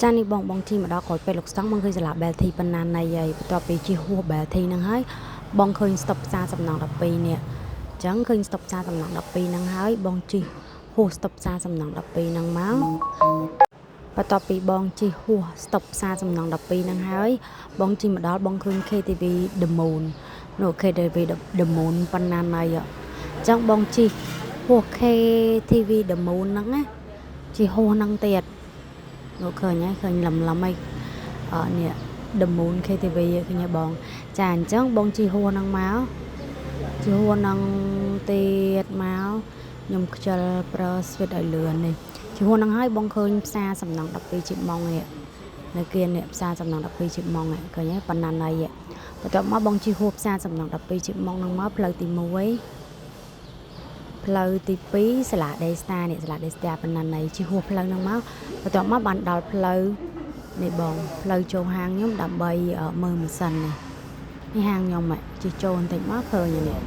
ចានេះបងធីមកដល់ក្រោយពេលលោកស្តង់បងឃើញសាលាបែលធីប៉ុណ្ណាណៃហើយបន្ទាប់ពីជិះហួសបែលធីហ្នឹងហើយបងឃើញស្តុបផ្សារសំណង12នេះអញ្ចឹងឃើញស្តុបផ្សារសំណង12ហ្នឹងហើយបងជិះហួសស្តុបផ្សារសំណង12ហ្នឹងមកបន្ទាប់ពីបងជិះហួសស្តុបផ្សារសំណង12ហ្នឹងហើយបងជិះមកដល់បងឃើញ KTV The Moon នៅ KTV The Moon ប៉ុណ្ណាណៃអញ្ចឹងបងជិះហួស KTV The Moon ហ្នឹងណាជិះហួសហ្នឹងទៀតលោកឃើញហើយឃើញលំហើយនេះ The Moon KTV ឃើញហើយបងចាអញ្ចឹងបងជិះហួរហ្នឹងមកជិះហួរហ្នឹងទៀតមកខ្ញុំខ្ជិលប្រើស្វីតឲ្យលឿននេះជិះហួរហ្នឹងហើយបងឃើញផ្សារសំណង់12ជាម៉ងនេះនៅគៀននេះផ្សារសំណង់12ជាម៉ងឃើញហើយប៉ុណ្ណាណៃបន្ទាប់មកបងជិះហួរផ្សារសំណង់12ជាម៉ងហ្នឹងមកផ្លូវទី1ផ្លូវទី2សាលាដេស្តានេះសាលាដេស្តាប៉ុណ្ណាណៃជិះហួសផ្លូវហ្នឹងមកបន្ទាប់មកបានដល់ផ្លូវនេះបងផ្លូវចូលហាងខ្ញុំដើម្បីមើលម៉ាស៊ីននេះហាងខ្ញុំជិះចូលបន្តិចមកឃើញនេះ